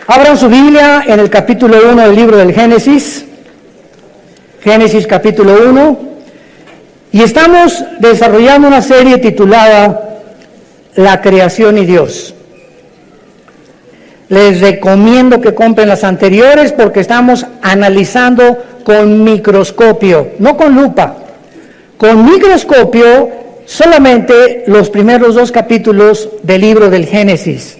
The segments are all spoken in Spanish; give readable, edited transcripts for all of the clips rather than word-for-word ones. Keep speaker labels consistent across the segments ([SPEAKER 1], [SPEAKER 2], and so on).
[SPEAKER 1] Abran su Biblia en el capítulo 1 del libro del Génesis. Génesis capítulo 1. Y estamos desarrollando una serie titulada La creación y Dios. Les recomiendo que compren las anteriores porque estamos analizando con microscopio, no con lupa. Con microscopio solamente los primeros 2 capítulos del libro del Génesis.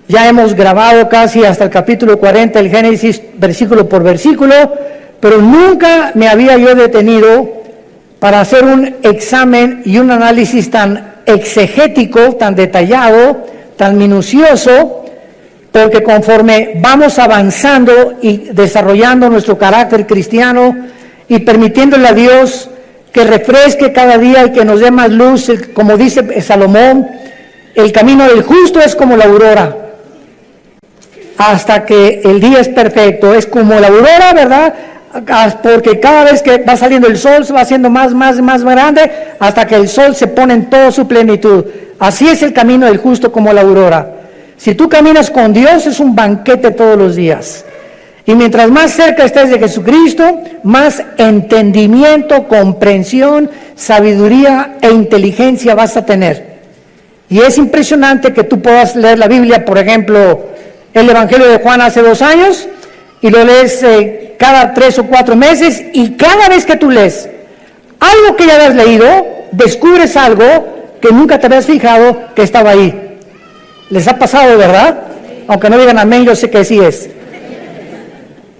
[SPEAKER 1] Ya hemos grabado casi hasta el capítulo 40 del Génesis, versículo por versículo, pero nunca me había yo detenido para hacer un examen y un análisis tan exegético, tan detallado, tan minucioso, porque conforme vamos avanzando y desarrollando nuestro carácter cristiano y permitiéndole a Dios que refresque cada día y que nos dé más luz, como dice Salomón, el camino del justo es como la aurora, hasta que el día es perfecto, es como la aurora, ¿verdad? Porque cada vez que va saliendo el sol se va haciendo más grande, hasta que el sol se pone en toda su plenitud. Así es el camino del justo como la aurora. Si tú caminas con Dios es un banquete todos los días. Y mientras más cerca estés de Jesucristo, más entendimiento, comprensión, sabiduría e inteligencia vas a tener. Y es impresionante que tú puedas leer la Biblia, por ejemplo, el Evangelio de Juan hace 2 años, y lo lees cada 3 o 4 meses, y cada vez que tú lees algo que ya habías leído, descubres algo que nunca te habías fijado que estaba ahí. ¿Les ha pasado, verdad? Aunque no digan amén, yo sé que sí es.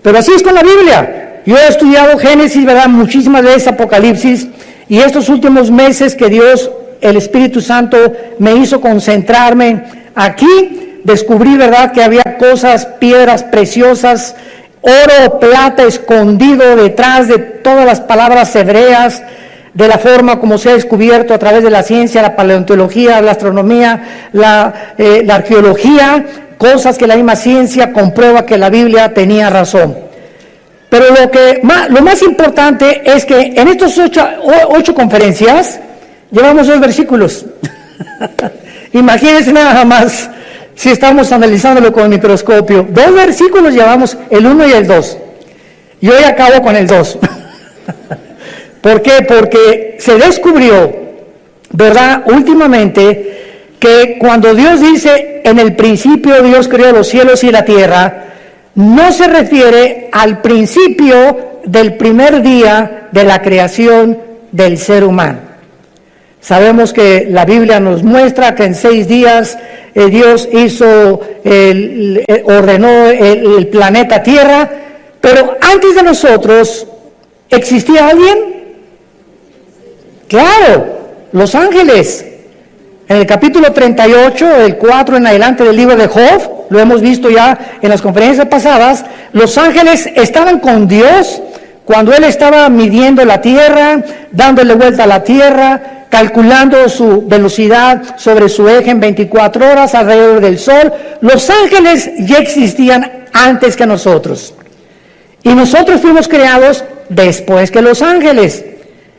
[SPEAKER 1] Pero así es con la Biblia. Yo he estudiado Génesis, ¿verdad? Muchísimas veces Apocalipsis, y estos últimos meses que Dios, el Espíritu Santo, me hizo concentrarme aquí, descubrí, ¿verdad?, que había cosas, piedras preciosas, oro, plata escondido detrás de todas las palabras hebreas, de la forma como se ha descubierto a través de la ciencia, la paleontología, la astronomía, la arqueología, cosas que la misma ciencia comprueba que la Biblia tenía razón. Pero lo más importante es que en estos 8 conferencias llevamos 2 versículos. Imagínense nada más si estamos analizándolo con el microscopio. 2 versículos llevamos, el 1 y el 2. Y hoy acabo con el 2. ¿Por qué? Porque se descubrió, ¿verdad?, últimamente, que cuando Dios dice, en el principio Dios creó los cielos y la tierra, no se refiere al principio del primer día de la creación del ser humano. Sabemos que la Biblia nos muestra que en 6 días Dios ordenó el planeta Tierra, pero antes de nosotros, ¿existía alguien? Claro, los ángeles. En el capítulo 38, el 4 en adelante del libro de Job, lo hemos visto ya en las conferencias pasadas, los ángeles estaban con Dios cuando Él estaba midiendo la tierra, dándole vuelta a la tierra, calculando su velocidad sobre su eje en 24 horas alrededor del sol. Los ángeles ya existían antes que nosotros. Y nosotros fuimos creados después que los ángeles.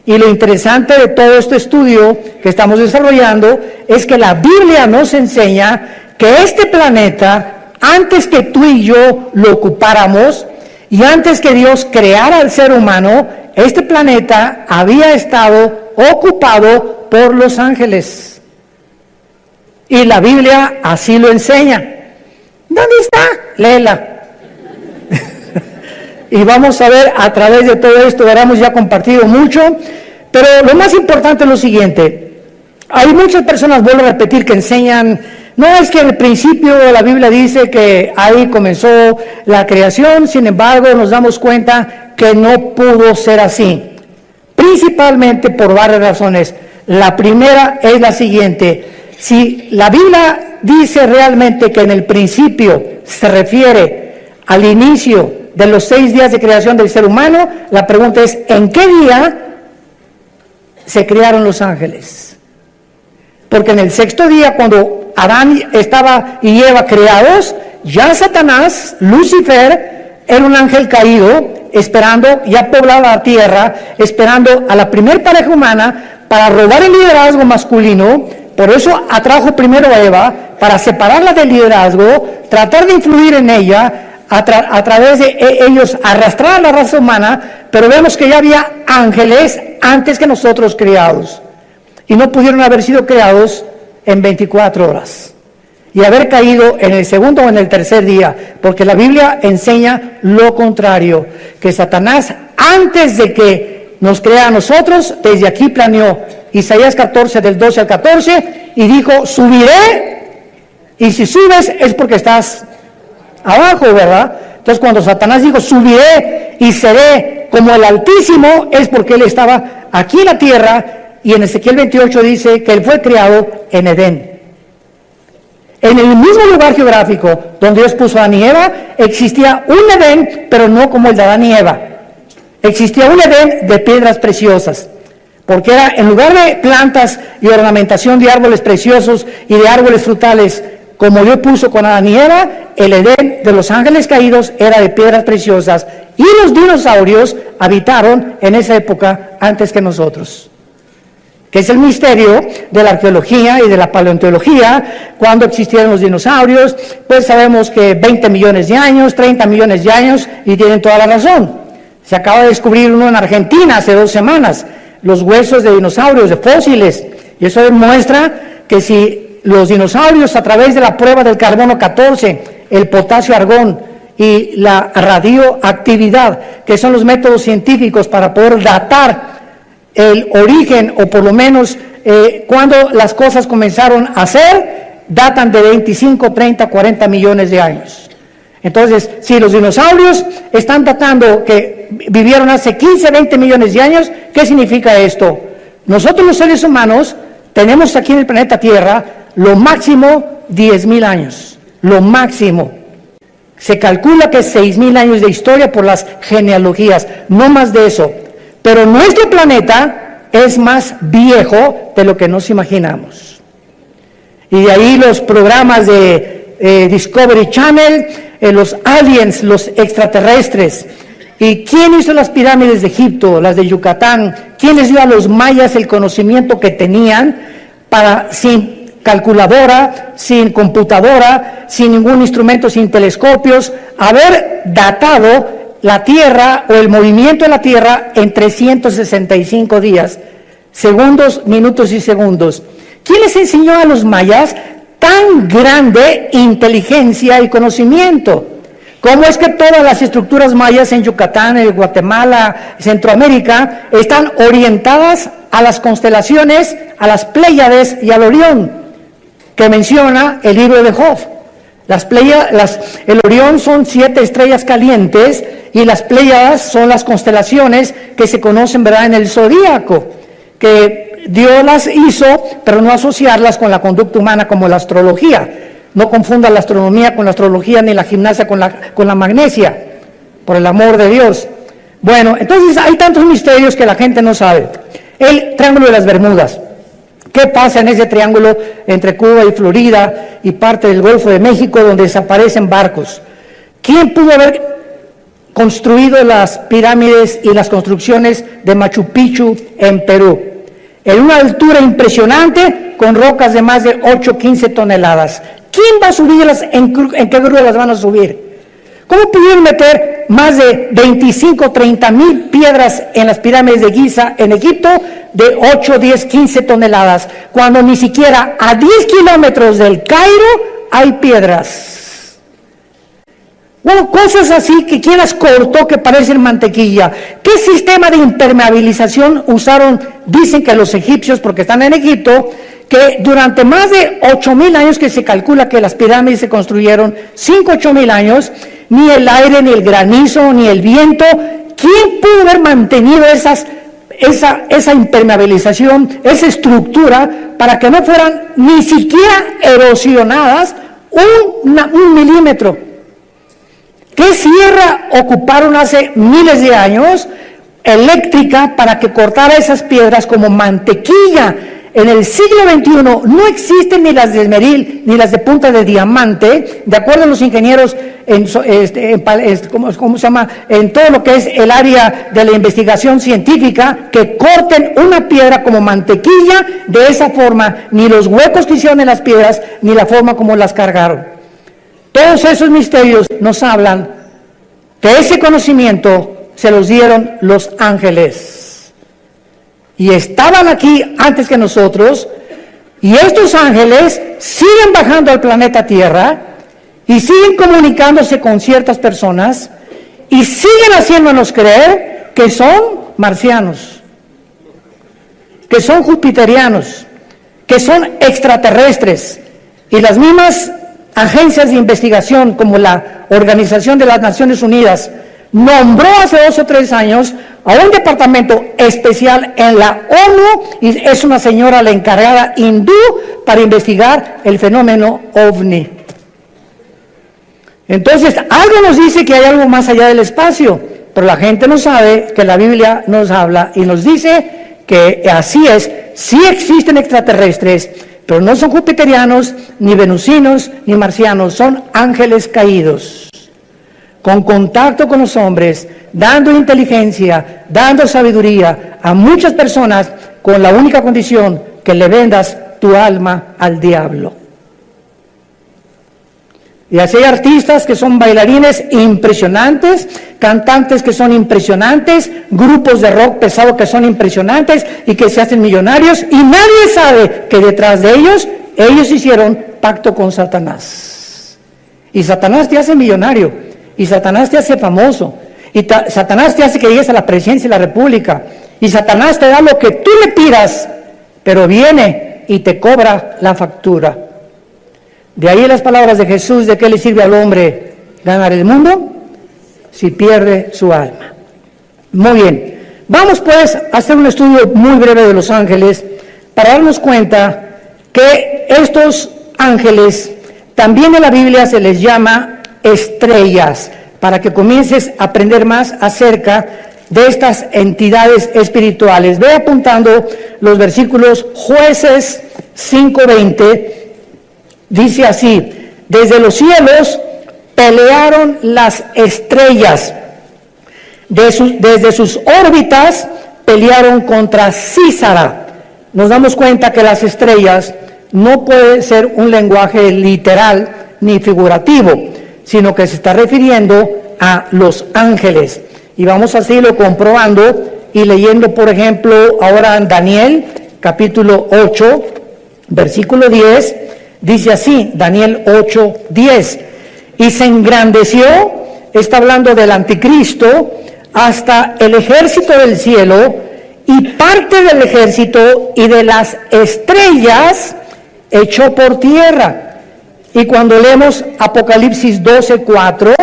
[SPEAKER 1] Y lo interesante de todo este estudio que estamos desarrollando es que la Biblia nos enseña que este planeta, antes que tú y yo lo ocupáramos, y antes que Dios creara al ser humano, este planeta había estado ocupado por los ángeles. Y la Biblia así lo enseña. ¿Dónde está? Léela. Y vamos a ver a través de todo esto, hemos ya compartido mucho, pero lo más importante es lo siguiente. Hay muchas personas, vuelvo a repetir, que enseñan, no es que al principio la Biblia dice que ahí comenzó la creación, sin embargo nos damos cuenta que no pudo ser así, principalmente por varias razones. La primera es la siguiente: si la Biblia dice realmente que en el principio se refiere al inicio de los 6 días de creación del ser humano, la pregunta es, ¿en qué día se crearon los ángeles? Porque en el 6º día, cuando Adán y Eva creados, ya Satanás, Lucifer, era un ángel caído, esperando, ya poblaba la tierra, esperando a la primer pareja humana para robar el liderazgo masculino. Por eso atrajo primero a Eva, para separarla del liderazgo, tratar de influir en ella, a través de ellos arrastrar a la raza humana, pero vemos que ya había ángeles antes que nosotros creados, y no pudieron haber sido creados en 24 horas, y haber caído en el segundo o en el tercer día, porque la Biblia enseña lo contrario, que Satanás, antes de que nos crea a nosotros, desde aquí planeó, Isaías 14, del 12 al 14, y dijo, subiré, y si subes es porque estás abajo, ¿verdad? Entonces cuando Satanás dijo, subiré y seré como el Altísimo, es porque él estaba aquí en la tierra, y en Ezequiel 28 dice que él fue creado en Edén. En el mismo lugar geográfico donde Dios puso a Adán y Eva, existía un Edén, pero no como el de Adán y Eva. Existía un Edén de piedras preciosas, porque era, en lugar de plantas y ornamentación de árboles preciosos y de árboles frutales, como Dios puso con Adán y Eva, el Edén de los ángeles caídos era de piedras preciosas, y los dinosaurios habitaron en esa época antes que nosotros, que es el misterio de la arqueología y de la paleontología. Cuando existieron los dinosaurios, pues sabemos que 20 millones de años, 30 millones de años, y tienen toda la razón. Se acaba de descubrir uno en Argentina hace 2 semanas, los huesos de dinosaurios, de fósiles, y eso demuestra que si los dinosaurios, a través de la prueba del carbono 14, el potasio argón y la radioactividad, que son los métodos científicos para poder datar el origen, o por lo menos cuando las cosas comenzaron a ser, datan de 25, 30, 40 millones de años. Entonces, si los dinosaurios están datando que vivieron hace 15, 20 millones de años, ¿qué significa esto? Nosotros los seres humanos tenemos aquí en el planeta Tierra lo máximo 10,000 años, lo máximo. Se calcula que 6,000 años de historia por las genealogías, no más de eso. Pero nuestro planeta es más viejo de lo que nos imaginamos. Y de ahí los programas de Discovery Channel, los aliens, los extraterrestres. ¿Y quién hizo las pirámides de Egipto, las de Yucatán? ¿Quién les dio a los mayas el conocimiento que tenían para, sin calculadora, sin computadora, sin ningún instrumento, sin telescopios, haber datado la Tierra o el movimiento de la Tierra en 365 días, segundos, minutos y segundos? ¿Quién les enseñó a los mayas tan grande inteligencia y conocimiento? ¿Cómo es que todas las estructuras mayas en Yucatán, en Guatemala, Centroamérica, están orientadas a las constelaciones, a las Pléyades y al Orión, que menciona el libro de Job? El Orión son 7 estrellas calientes, y las Pléyades son las constelaciones que se conocen, ¿verdad?, en el zodíaco, que Dios las hizo, pero no asociarlas con la conducta humana como la astrología. No confundan la astronomía con la astrología, ni la gimnasia con la magnesia, por el amor de Dios. Bueno, entonces hay tantos misterios que la gente no sabe. El Triángulo de las Bermudas. ¿Qué pasa en ese triángulo entre Cuba y Florida y parte del Golfo de México, donde desaparecen barcos? ¿Quién pudo haber construido las pirámides y las construcciones de Machu Picchu en Perú? En una altura impresionante, con rocas de más de 8, 15 toneladas. ¿Quién va a subirlas? ¿En qué grúa las van a subir? ¿Cómo pudieron meter más de 25, 30 mil piedras en las pirámides de Giza en Egipto de 8, 10, 15 toneladas, cuando ni siquiera a 10 kilómetros del Cairo hay piedras? Bueno, cosas así que quien las cortó que parecen mantequilla. ¿Qué sistema de impermeabilización usaron? Dicen que los egipcios, porque están en Egipto, que durante más de 8,000 años que se calcula que las pirámides se construyeron, 5, 8,000 años, ni el aire, ni el granizo, ni el viento, ¿quién pudo haber mantenido esa impermeabilización, esa estructura, para que no fueran ni siquiera erosionadas un milímetro? ¿Qué sierra ocuparon hace miles de años eléctrica para que cortara esas piedras como mantequilla? En el siglo XXI no existen ni las de esmeril ni las de punta de diamante, de acuerdo a los ingenieros ¿cómo se llama?, en todo lo que es el área de la investigación científica, que corten una piedra como mantequilla de esa forma, ni los huecos que hicieron en las piedras, ni la forma como las cargaron. Todos esos misterios nos hablan que ese conocimiento se los dieron los ángeles. Y estaban aquí antes que nosotros, y estos ángeles siguen bajando al planeta Tierra y siguen comunicándose con ciertas personas y siguen haciéndonos creer que son marcianos, que son jupiterianos, que son extraterrestres. Y las mismas agencias de investigación, como la Organización de las Naciones Unidas, nombró hace 2 o 3 años a un departamento especial en la ONU, y es una señora la encargada hindú para investigar el fenómeno OVNI. Entonces, algo nos dice que hay algo más allá del espacio, pero la gente no sabe que la Biblia nos habla y nos dice que así es, sí existen extraterrestres, pero no son jupiterianos, ni venusinos, ni marcianos, son ángeles caídos, con contacto con los hombres, dando inteligencia, dando sabiduría a muchas personas, con la única condición que le vendas tu alma al diablo. Y así hay artistas que son bailarines impresionantes, cantantes que son impresionantes, grupos de rock pesado que son impresionantes y que se hacen millonarios, y nadie sabe que detrás de ellos hicieron pacto con Satanás. Y Satanás te hace millonario, y Satanás te hace famoso, y Satanás te hace que llegues a la presidencia de la república, y Satanás te da lo que tú le pidas, pero viene y te cobra la factura. De ahí las palabras de Jesús: ¿de qué le sirve al hombre ganar el mundo si pierde su alma? Muy bien, vamos pues a hacer un estudio muy breve de los ángeles para darnos cuenta que estos ángeles también en la Biblia se les llama estrellas, para que comiences a aprender más acerca de estas entidades espirituales. Ve apuntando los versículos. Jueces 5:20 dice así: desde los cielos pelearon las estrellas, desde sus órbitas pelearon contra Císara. Nos damos cuenta que las estrellas no puede ser un lenguaje literal ni figurativo, sino que se está refiriendo a los ángeles. Y vamos a seguirlo comprobando y leyendo, por ejemplo, ahora en Daniel, capítulo 8, versículo 10, dice así, Daniel 8, 10, y se engrandeció, está hablando del anticristo, hasta el ejército del cielo, y parte del ejército y de las estrellas echó por tierra. Y cuando leemos Apocalipsis 12:4,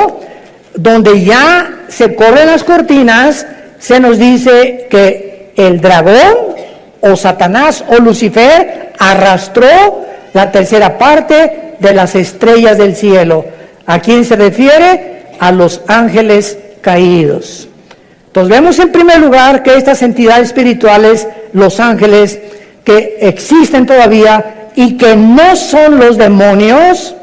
[SPEAKER 1] donde ya se corren las cortinas, se nos dice que el dragón, o Satanás, o Lucifer, arrastró la tercera parte de las estrellas del cielo. ¿A quién se refiere? A los ángeles caídos. Entonces vemos en primer lugar que estas entidades espirituales, los ángeles, que existen todavía y que no son los demonios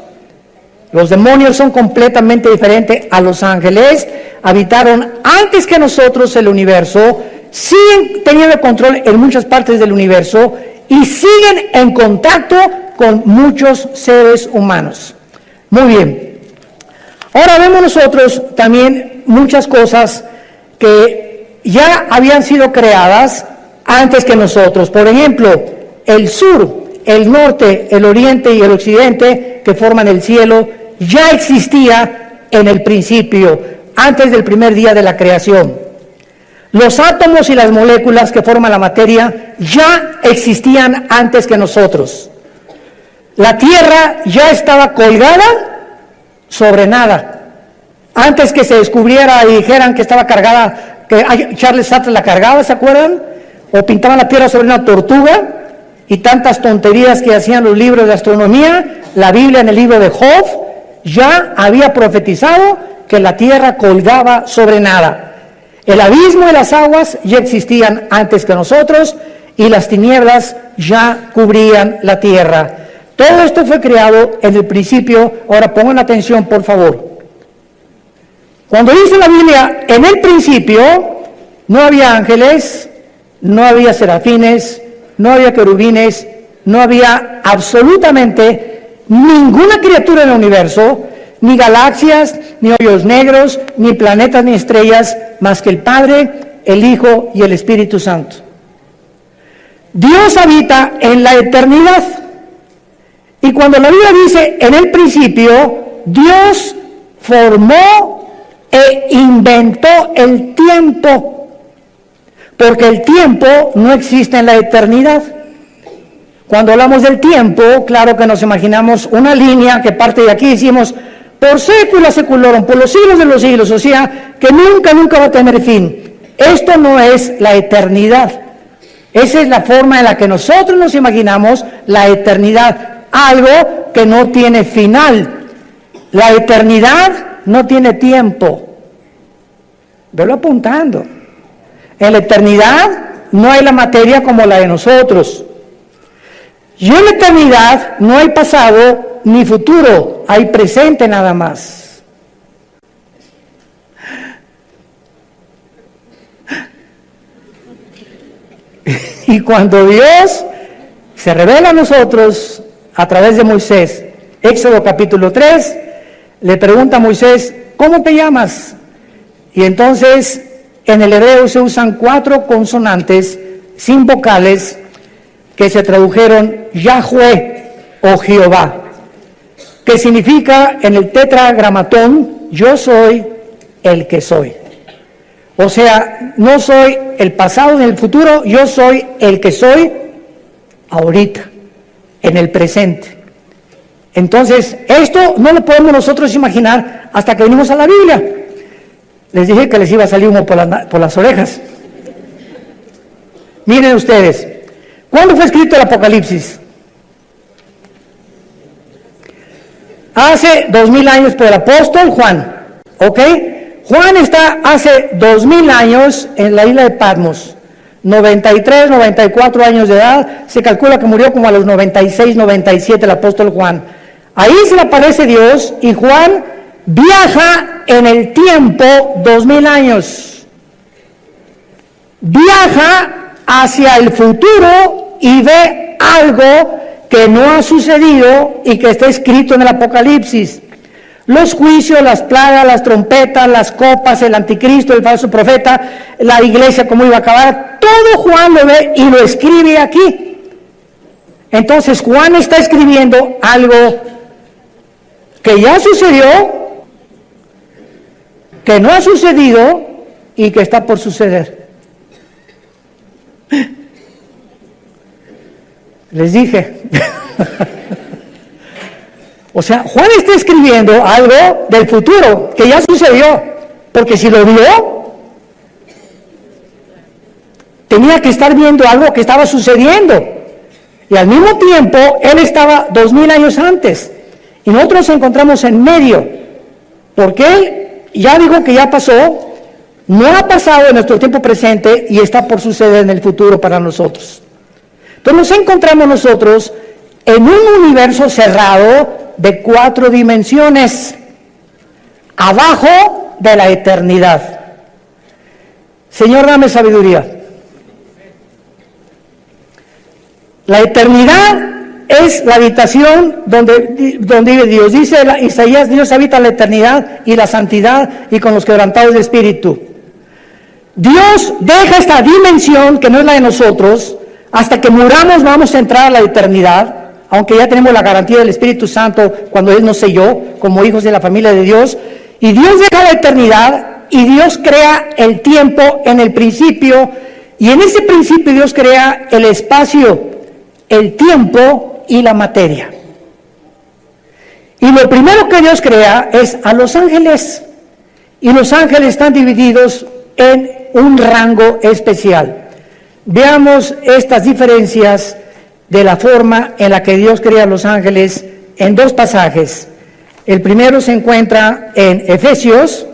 [SPEAKER 1] son completamente diferentes a los ángeles, habitaron antes que nosotros el universo, siguen teniendo control en muchas partes del universo y siguen en contacto con muchos seres humanos. Muy bien. Ahora vemos nosotros también muchas cosas que ya habían sido creadas antes que nosotros. Por ejemplo, el sur, el norte, el oriente y el occidente, que forman el cielo, ya existía en el principio, antes del primer día de la creación. Los átomos y las moléculas que forman la materia ya existían antes que nosotros. La Tierra ya estaba colgada sobre nada. Antes que se descubriera y dijeran que estaba cargada, que Charles Sattler la cargaba, ¿se acuerdan? O pintaban la Tierra sobre una tortuga, y tantas tonterías que hacían los libros de astronomía. La Biblia, en el libro de Job, ya había profetizado que la Tierra colgaba sobre nada. El abismo y las aguas ya existían antes que nosotros, y las tinieblas ya cubrían la tierra. Todo esto fue creado en el principio. Ahora pongan atención, por favor. Cuando dice la Biblia, en el principio, no había ángeles, no había serafines, no había querubines, no había absolutamente ninguna criatura en el universo, ni galaxias, ni hoyos negros, ni planetas, ni estrellas, más que el Padre, el Hijo y el Espíritu Santo. Dios habita en la eternidad. Y cuando la Biblia dice en el principio, Dios formó e inventó el tiempo, porque el tiempo no existe en la eternidad. Cuando hablamos del tiempo, claro que nos imaginamos una línea que parte de aquí, decimos, por século seculorum, por los siglos de los siglos, o sea, que nunca va a tener fin. Esto no es la eternidad. Esa es la forma en la que nosotros nos imaginamos la eternidad, algo que no tiene final. La eternidad no tiene tiempo. Velo apuntando. En la eternidad no hay la materia como la de nosotros. Y en la eternidad no hay pasado ni futuro, hay presente nada más. Y cuando Dios se revela a nosotros a través de Moisés, Éxodo capítulo 3, le pregunta a Moisés, ¿cómo te llamas? Y entonces en el hebreo se usan 4 consonantes sin vocales que se tradujeron Yahweh o Jehová, que significa en el tetragramatón, yo soy el que soy. O sea, no soy el pasado ni el futuro, yo soy el que soy ahorita, en el presente. Entonces, esto no lo podemos nosotros imaginar hasta que venimos a la Biblia. Les dije que les iba a salir humo por las orejas. Miren ustedes, ¿cuándo fue escrito el Apocalipsis? Hace 2000 años por el apóstol Juan, ¿ok? Juan está hace 2000 años en la isla de Patmos, 93, 94 años de edad, se calcula que murió como a los 96, 97 el apóstol Juan. Ahí se le aparece Dios y Juan viaja en el tiempo 2000 años. Viaja hacia el futuro y ve algo que no ha sucedido y que está escrito en el Apocalipsis. Los juicios, las plagas, las trompetas, las copas, el anticristo, el falso profeta, la iglesia, cómo iba a acabar, todo Juan lo ve y lo escribe aquí. Entonces Juan está escribiendo algo que ya sucedió, que no ha sucedido y que está por suceder. Les dije. O sea, Juan está escribiendo algo del futuro que ya sucedió, porque si lo vio, tenía que estar viendo algo que estaba sucediendo. Y al mismo tiempo, él estaba 2000 años antes. Y nosotros nos encontramos en medio, porque él ya dijo que ya pasó, no ha pasado en nuestro tiempo presente y está por suceder en el futuro para nosotros. Entonces nos encontramos nosotros en un universo cerrado de 4 dimensiones, abajo de la eternidad. Señor, dame sabiduría. La eternidad es la habitación donde vive Dios. Dice Isaías, Dios habita en la eternidad y la santidad y con los quebrantados de espíritu. Dios deja esta dimensión que no es la de nosotros. Hasta que muramos vamos a entrar a la eternidad, aunque ya tenemos la garantía del Espíritu Santo cuando Él nos selló como hijos de la familia de Dios. Y Dios deja la eternidad y Dios crea el tiempo en el principio. Y en ese principio Dios crea el espacio, el tiempo y la materia. Y lo primero que Dios crea es a los ángeles. Y los ángeles están divididos en un rango especial. Veamos estas diferencias de la forma en la que Dios crea a los ángeles en 2 pasajes. El primero se encuentra en Efesios,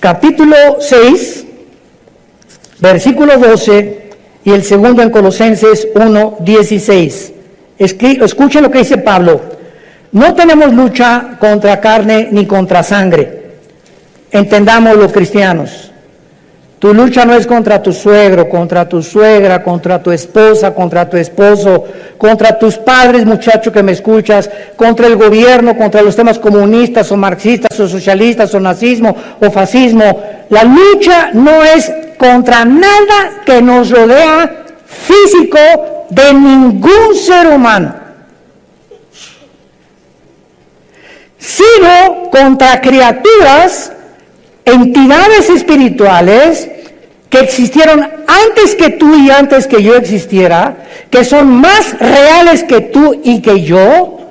[SPEAKER 1] capítulo 6, versículo 12, y el segundo en Colosenses 1, 16. Escuchen lo que dice Pablo. No tenemos lucha contra carne ni contra sangre. Entendamos los cristianos. Tu lucha no es contra tu suegro, contra tu suegra, contra tu esposa, contra tu esposo, contra tus padres, muchacho que me escuchas, contra el gobierno, contra los temas comunistas o marxistas o socialistas o nazismo o fascismo. La lucha no es contra nada que nos rodea físico de ningún ser humano, sino contra criaturas, entidades espirituales que existieron antes que tú y antes que yo existiera, que son más reales que tú y que yo,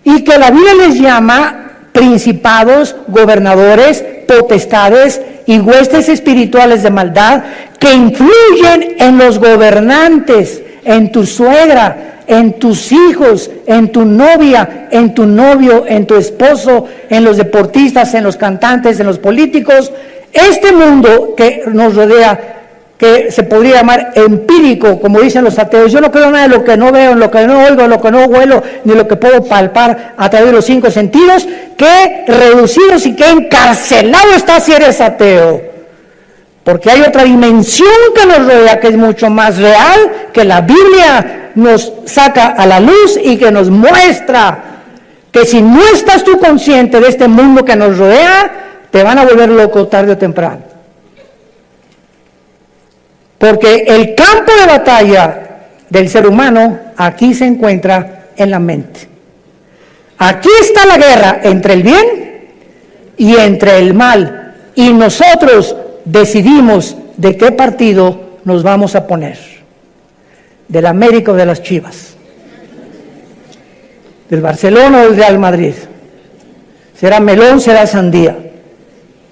[SPEAKER 1] y que la Biblia les llama principados, gobernadores, potestades y huestes espirituales de maldad que influyen en los gobernantes, en tu suegra, en tus hijos, en tu novia, en tu novio, en tu esposo, en los deportistas, en los cantantes, en los políticos. Este mundo que nos rodea, que se podría llamar empírico, como dicen los ateos, yo no creo nada de lo que no veo, en lo que no oigo, en lo que no huelo, ni lo que puedo palpar a través de los 5 sentidos. Qué reducidos y qué encarcelado estás si eres ateo. Porque hay otra dimensión que nos rodea, que es mucho más real, que la Biblia nos saca a la luz y que nos muestra que si no estás tú consciente de este mundo que nos rodea, te van a volver loco tarde o temprano. Porque el campo de batalla del ser humano aquí se encuentra en la mente. Aquí está la guerra entre el bien y entre el mal. Y nosotros decidimos de qué partido nos vamos a poner. Del América o de las Chivas. Del Barcelona o del Real Madrid. Será melón, será sandía.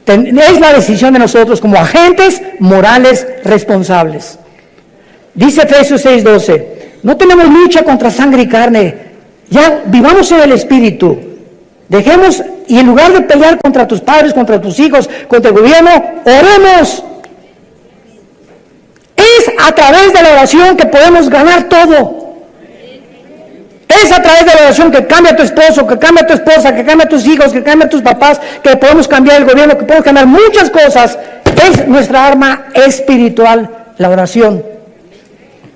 [SPEAKER 1] Es la decisión de nosotros como agentes morales responsables. Dice Efesios 6:12, no tenemos lucha contra sangre y carne, ya vivamos en el Espíritu. Dejemos, y en lugar de pelear contra tus padres, contra tus hijos, contra el gobierno, oremos. Es a través de la oración que podemos ganar todo. Es a través de la oración que cambia a tu esposo, que cambia a tu esposa, que cambia a tus hijos, que cambia a tus papás, que podemos cambiar el gobierno, que podemos cambiar muchas cosas. Es nuestra arma espiritual, la oración.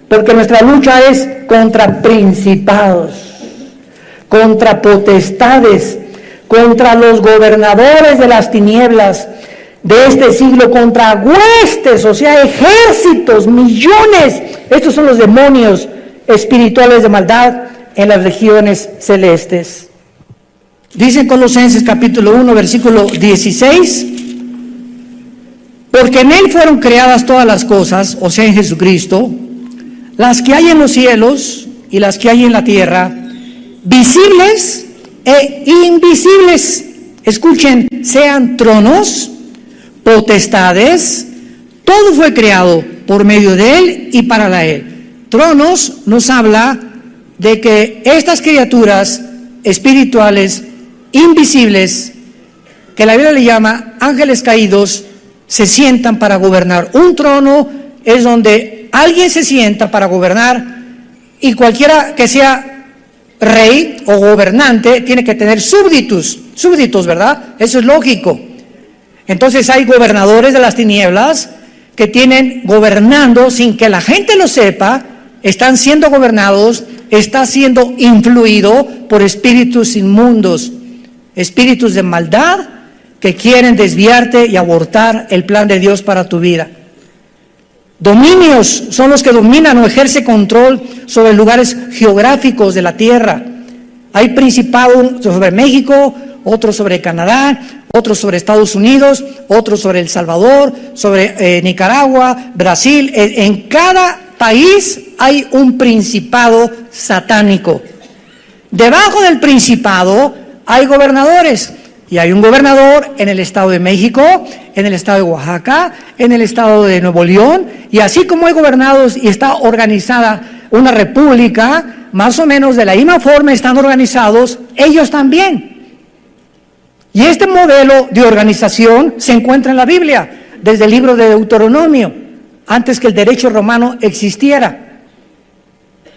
[SPEAKER 1] Porque nuestra lucha es contra principados, contra potestades, contra los gobernadores de las tinieblas de este siglo, contra huestes, o sea, ejércitos, millones. Estos son los demonios espirituales de maldad en las regiones celestes. Dice en Colosenses capítulo 1, versículo 16, porque en Él fueron creadas todas las cosas, o sea, en Jesucristo, las que hay en los cielos y las que hay en la tierra, visibles e invisibles. Escuchen, sean tronos, potestades, todo fue creado por medio de Él y para Él. Tronos nos habla de que estas criaturas espirituales invisibles, que la Biblia le llama ángeles caídos, se sientan para gobernar. Un trono es donde alguien se sienta para gobernar, y cualquiera que sea rey o gobernante tiene que tener súbditos, ¿verdad? Eso es lógico. Entonces hay gobernadores de las tinieblas que tienen gobernando sin que la gente lo sepa, están siendo gobernados, está siendo influido por espíritus inmundos, espíritus de maldad que quieren desviarte y abortar el plan de Dios para tu vida. Dominios son los que dominan o ejercen control sobre lugares geográficos de la tierra. Hay principados sobre México, otros sobre Canadá, otros sobre Estados Unidos, otros sobre El Salvador, sobre Nicaragua, Brasil. En cada país hay un principado satánico. Debajo del principado hay gobernadores, y hay un gobernador en el estado de México, en el estado de Oaxaca, en el estado de Nuevo León, y así como hay gobernados y está organizada una república, más o menos de la misma forma están organizados ellos también. Y este modelo de organización se encuentra en la Biblia, desde el libro de Deuteronomio, antes que el derecho romano existiera.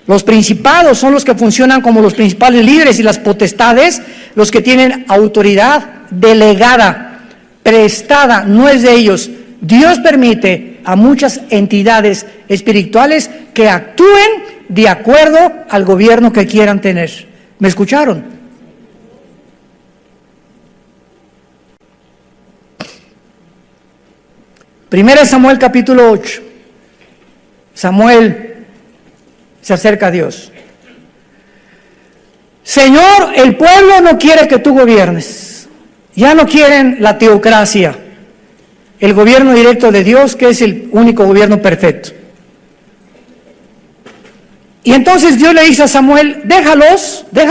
[SPEAKER 1] Los principados son los que funcionan como los principales líderes, y las potestades, los que tienen autoridad delegada, prestada, no es de ellos, Dios permite a muchas entidades espirituales que actúen de acuerdo al gobierno que quieran tener. ¿Me escucharon? Primera Samuel capítulo 8. Samuel se acerca a Dios. Señor, el pueblo no quiere que tú gobiernes. Ya no quieren la teocracia, el gobierno directo de Dios, que es el único gobierno perfecto. Y entonces Dios le dice a Samuel, deja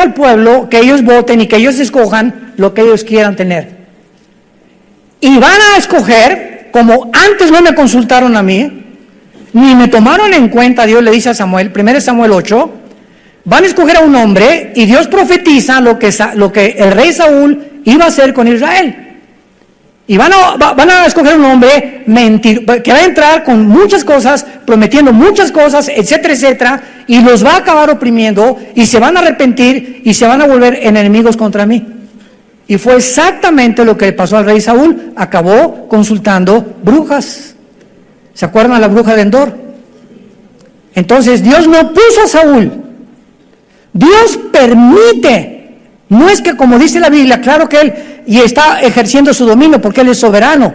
[SPEAKER 1] al pueblo que ellos voten y que ellos escojan lo que ellos quieran tener. Y van a escoger, como antes no me consultaron a mí, ni me tomaron en cuenta, Dios le dice a Samuel, 1 Samuel 8, van a escoger a un hombre y Dios profetiza lo que el rey Saúl iba a hacer con Israel. Y van a escoger un hombre que va a entrar con muchas cosas, prometiendo muchas cosas, etcétera, etcétera, y los va a acabar oprimiendo y se van a arrepentir y se van a volver enemigos contra mí. Y fue exactamente lo que le pasó al rey Saúl. Acabó consultando brujas. ¿Se acuerdan de la bruja de Endor? Entonces Dios no puso a Saúl. Dios permite. No es que, como dice la Biblia, claro que Él y está ejerciendo su dominio porque Él es soberano.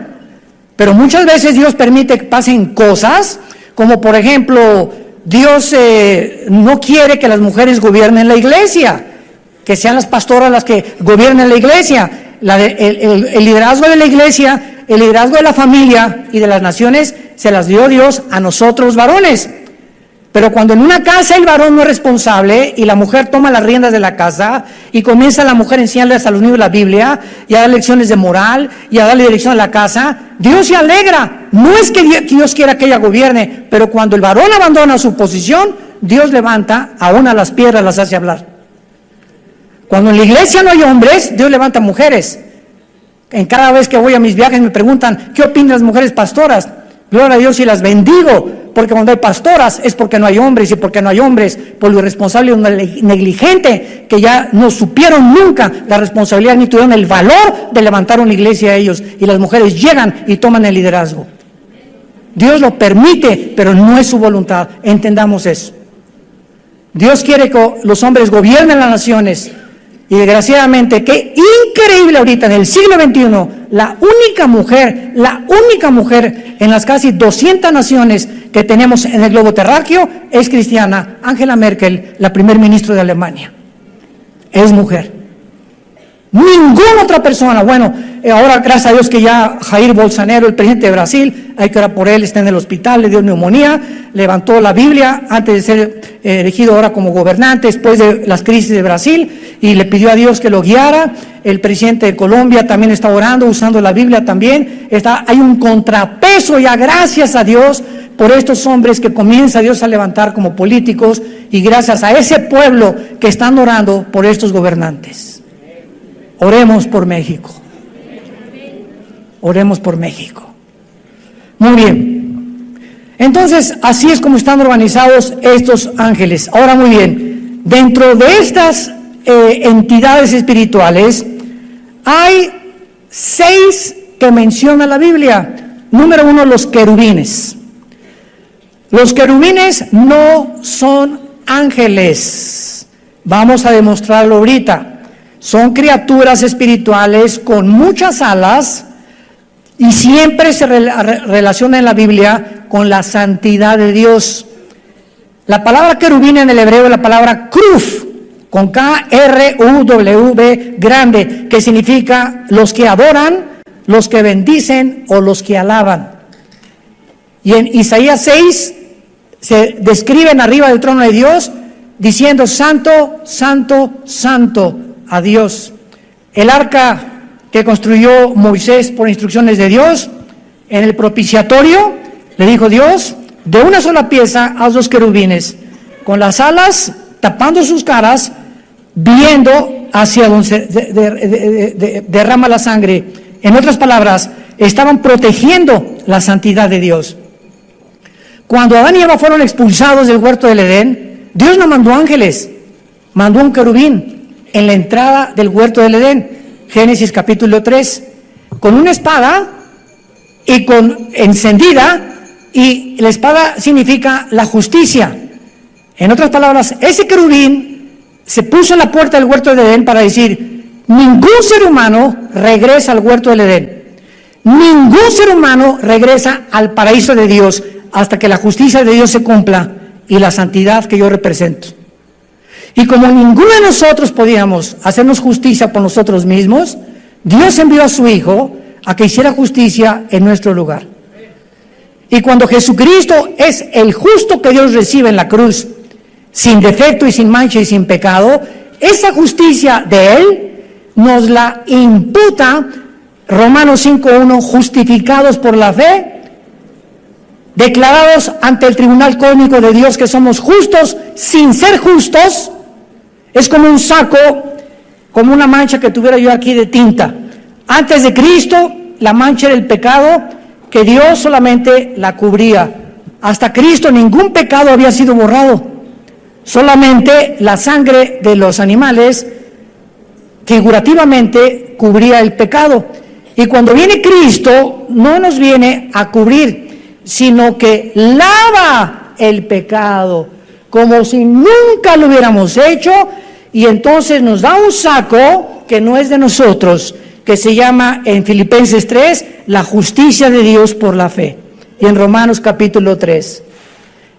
[SPEAKER 1] Pero muchas veces Dios permite que pasen cosas, como por ejemplo, Dios no quiere que las mujeres gobiernen la iglesia, que sean las pastoras las que gobiernen la iglesia. El liderazgo de la iglesia, el liderazgo de la familia y de las naciones se las dio Dios a nosotros varones. Pero cuando en una casa el varón no es responsable y la mujer toma las riendas de la casa y comienza la mujer a enseñarles a los niños la Biblia y a dar lecciones de moral y a darle dirección a la casa, Dios se alegra. No es que Dios quiera que ella gobierne, pero cuando el varón abandona su posición, Dios levanta aún a las piedras, las hace hablar. Cuando en la iglesia no hay hombres, Dios levanta mujeres. En cada vez que voy a mis viajes me preguntan, ¿qué opinan las mujeres pastoras? Gloria a Dios y las bendigo, porque cuando hay pastoras es porque no hay hombres, y porque no hay hombres, por lo irresponsable y negligente, que ya no supieron nunca la responsabilidad ni tuvieron el valor de levantar una iglesia a ellos, y las mujeres llegan y toman el liderazgo. Dios lo permite, pero no es su voluntad, entendamos eso. Dios quiere que los hombres gobiernen las naciones, y desgraciadamente, qué increíble ahorita en el siglo XXI, la única mujer en las casi 200 naciones que tenemos en el globo terráqueo es cristiana. Angela Merkel, la primer ministro de Alemania, es mujer. Ninguna otra persona. Bueno, ahora gracias a Dios que ya Jair Bolsonaro, el presidente de Brasil, hay que orar por él, está en el hospital, le dio neumonía, levantó la Biblia antes de ser elegido ahora como gobernante, después de las crisis de Brasil, y le pidió a Dios que lo guiara. El presidente de Colombia también está orando, usando la Biblia también. Hay un contrapeso ya, gracias a Dios, por estos hombres que comienza Dios a levantar como políticos, y gracias a ese pueblo que están orando por estos gobernantes. Oremos por México. Oremos por México. Muy bien. Entonces, así es como están organizados estos ángeles. Ahora, muy bien. Dentro de estas entidades espirituales, hay 6 que menciona la Biblia. Número 1, los querubines. Los querubines no son ángeles. Vamos a demostrarlo ahorita. Son criaturas espirituales con muchas alas y siempre se relaciona en la Biblia con la santidad de Dios. La palabra querubín en el hebreo es la palabra kruf, con K-R-U-W grande, que significa los que adoran, los que bendicen o los que alaban. Y en Isaías 6 se describen arriba del trono de Dios diciendo: santo, santo, santo a Dios. El arca que construyó Moisés por instrucciones de Dios, en el propiciatorio, le dijo Dios: de una sola pieza haz 2 querubines, con las alas tapando sus caras, viendo hacia donde se derrama la sangre. En otras palabras, estaban protegiendo la santidad de Dios. Cuando Adán y Eva fueron expulsados del huerto del Edén, Dios no mandó ángeles, mandó un querubín en la entrada del huerto del Edén. Génesis capítulo 3, con una espada y encendida, y la espada significa la justicia. En otras palabras, ese querubín se puso en la puerta del huerto del Edén para decir: ningún ser humano regresa al huerto del Edén. Ningún ser humano regresa al paraíso de Dios hasta que la justicia de Dios se cumpla y la santidad que yo represento. Y como ninguno de nosotros podíamos hacernos justicia por nosotros mismos, Dios envió a su Hijo a que hiciera justicia en nuestro lugar. Y cuando Jesucristo es el justo que Dios recibe en la cruz, sin defecto y sin mancha y sin pecado, esa justicia de Él nos la imputa Romanos 5:1, justificados por la fe, declarados ante el tribunal cósmico de Dios que somos justos sin ser justos. Es como un saco, como una mancha que tuviera yo aquí de tinta. Antes de Cristo, la mancha era el pecado, que Dios solamente la cubría. Hasta Cristo ningún pecado había sido borrado. Solamente la sangre de los animales figurativamente cubría el pecado. Y cuando viene Cristo, no nos viene a cubrir, sino que lava el pecado, como si nunca lo hubiéramos hecho, y entonces nos da un saco que no es de nosotros, que se llama en Filipenses 3, la justicia de Dios por la fe, y en Romanos capítulo 3.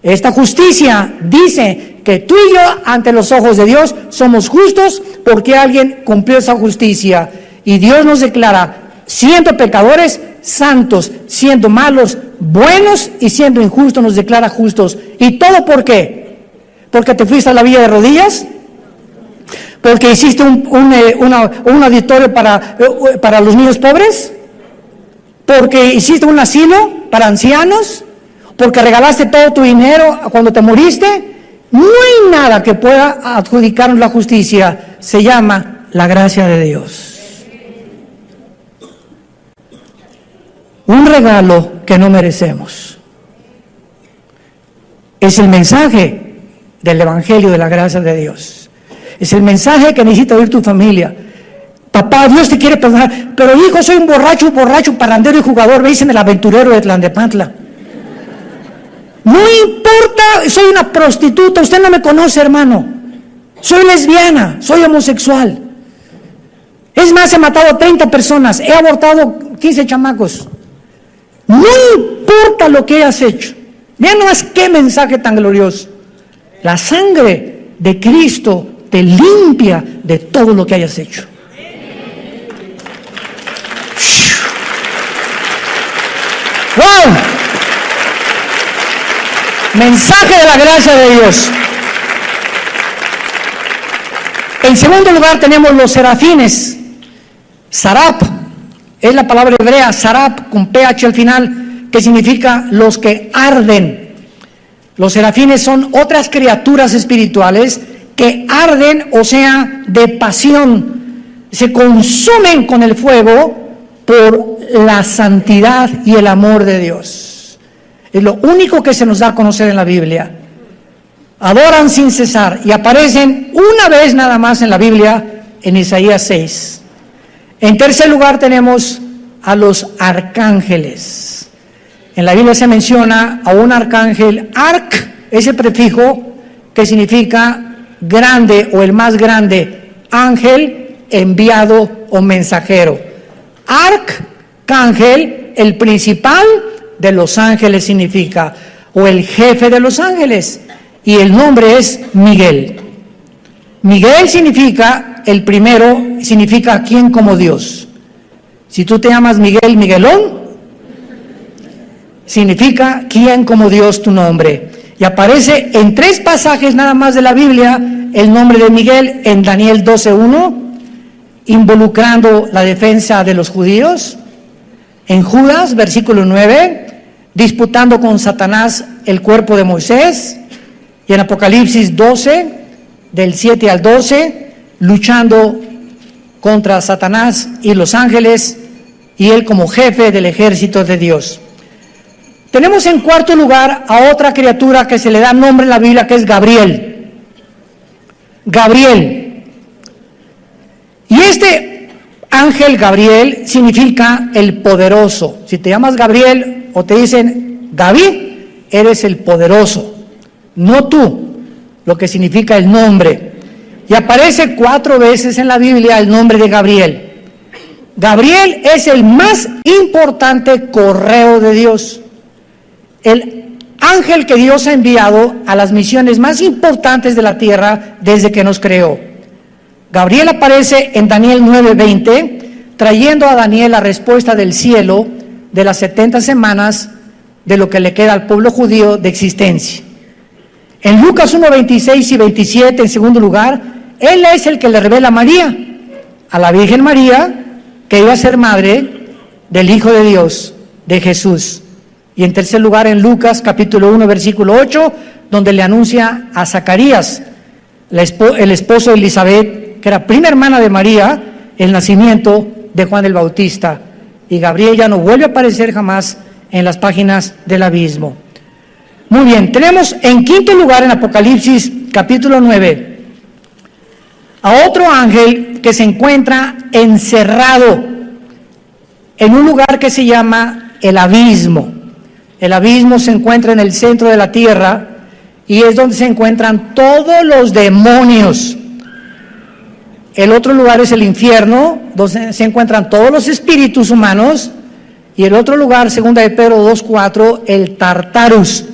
[SPEAKER 1] Esta justicia dice que tú y yo, ante los ojos de Dios, somos justos porque alguien cumplió esa justicia, y Dios nos declara, siendo pecadores, santos; siendo malos, buenos; y siendo injustos, nos declara justos. ¿Y todo por qué? ¿Porque te fuiste a la villa de rodillas? ¿Porque hiciste un auditorio para los niños pobres? ¿Porque hiciste un asilo para ancianos? ¿Porque regalaste todo tu dinero cuando te moriste? No hay nada que pueda adjudicarnos la justicia. Se llama la gracia de Dios. Un regalo que no merecemos. Es el mensaje del Evangelio de la gracia de Dios. Es el mensaje que necesita oír tu familia. Papá, Dios te quiere perdonar, pero hijo, soy un borracho, parrandero y jugador, me dicen el aventurero de Tlalnepantla. No importa, soy una prostituta, usted no me conoce, hermano. Soy lesbiana, soy homosexual. Es más, he matado a 30 personas, he abortado 15 chamacos. No importa lo que hayas hecho. Vean nomás qué mensaje tan glorioso. La sangre de Cristo te limpia de todo lo que hayas hecho. ¡Wow! Mensaje de la gracia de Dios. En segundo lugar tenemos los serafines. Sarap es la palabra hebrea, sarap, con ph al final, que significa los que arden. Los serafines son otras criaturas espirituales que arden, o sea, de pasión, se consumen con el fuego por la santidad y el amor de Dios. Es lo único que se nos da a conocer en la Biblia. Adoran sin cesar y aparecen una vez nada más en la Biblia, en Isaías 6. En tercer lugar tenemos a los arcángeles. En la Biblia se menciona a un arcángel. Arc es el prefijo que significa grande o el más grande, ángel, enviado o mensajero. Arcángel, el principal de los ángeles significa, o el jefe de los ángeles, y el nombre es Miguel. Miguel significa, el primero significa quién como Dios. Si tú te llamas Miguel, Miguelón, significa quién como Dios tu nombre. Y aparece en 3 pasajes nada más de la Biblia el nombre de Miguel, en Daniel 12:1, involucrando la defensa de los judíos; en Judas, versículo 9, disputando con Satanás el cuerpo de Moisés; y en Apocalipsis 12, del 7 al 12, luchando contra Satanás y los ángeles, y él como jefe del ejército de Dios. Tenemos en cuarto lugar a otra criatura que se le da nombre en la Biblia, que es Gabriel. Gabriel. Y ángel Gabriel significa el poderoso. Si te llamas Gabriel o te dicen David, eres el poderoso, no tú, lo que significa el nombre. Y aparece 4 veces en la Biblia el nombre de Gabriel. Gabriel es el más importante correo de Dios, el ángel que Dios ha enviado a las misiones más importantes de la tierra desde que nos creó. Gabriel aparece en Daniel 9:20, trayendo a Daniel la respuesta del cielo de las 70 semanas de lo que le queda al pueblo judío de existencia. En Lucas 1:26 y 27, en segundo lugar, él es el que le revela a María, a la Virgen María, que iba a ser madre del Hijo de Dios, de Jesús. Y en tercer lugar, en Lucas capítulo 1, versículo 8, donde le anuncia a Zacarías, el esposo de Elizabeth, que era prima hermana de María, el nacimiento de Juan el Bautista. Y Gabriel ya no vuelve a aparecer jamás en las páginas del abismo. Muy bien, tenemos en quinto lugar en Apocalipsis capítulo 9 a otro ángel que se encuentra encerrado en un lugar que se llama el abismo. El abismo se encuentra en el centro de la tierra y es donde se encuentran todos los demonios. El otro lugar es el infierno, donde se encuentran todos los espíritus humanos, y el otro lugar, segunda de Pedro 2:4, el Tartarus,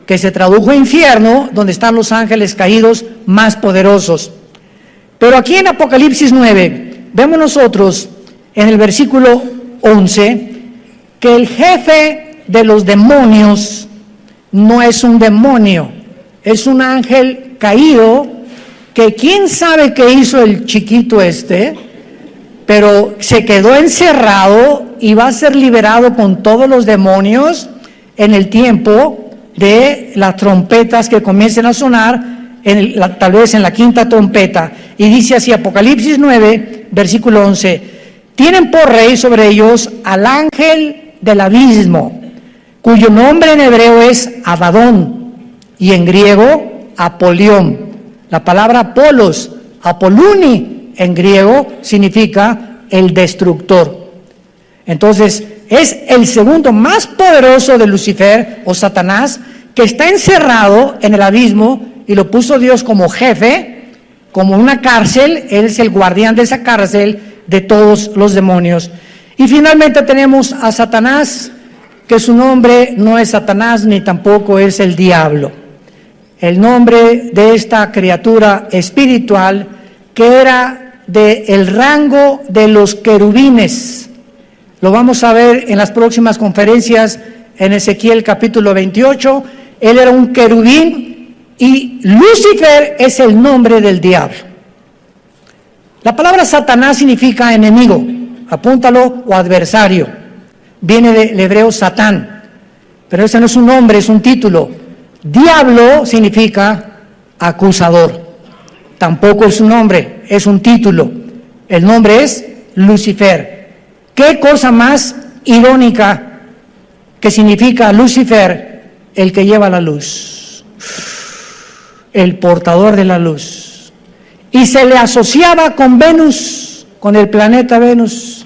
[SPEAKER 1] que se tradujo a infierno, donde están los ángeles caídos más poderosos. Pero aquí en Apocalipsis 9, vemos nosotros en el versículo 11, que el jefe de los demonios no es un demonio, es un ángel caído, que quién sabe qué hizo el chiquito pero se quedó encerrado y va a ser liberado con todos los demonios en el tiempo de las trompetas que comiencen a sonar, tal vez en la quinta trompeta. Y dice así, Apocalipsis 9, versículo 11, tienen por rey sobre ellos al ángel del abismo, cuyo nombre en hebreo es Abadón y en griego Apolión. La palabra Apolos, Apoluni en griego significa el destructor. Entonces es el segundo más poderoso de Lucifer o Satanás, que está encerrado en el abismo y lo puso Dios como jefe, como una cárcel. Él es el guardián de esa cárcel de todos los demonios. Y finalmente tenemos a Satanás, que su nombre no es Satanás ni tampoco es el diablo. El nombre de esta criatura espiritual que era del rango de los querubines. Lo vamos a ver en las próximas conferencias en Ezequiel capítulo 28. Él era un querubín y Lucifer es el nombre del diablo. La palabra Satanás significa enemigo, apúntalo, o adversario. Viene del hebreo Satán, pero ese no es un nombre, es un título. Diablo significa acusador. Tampoco es un nombre, es un título. El nombre es Lucifer. ¿Qué cosa más irónica que significa Lucifer? El que lleva la luz, el portador de la luz. Y se le asociaba con Venus, con el planeta Venus.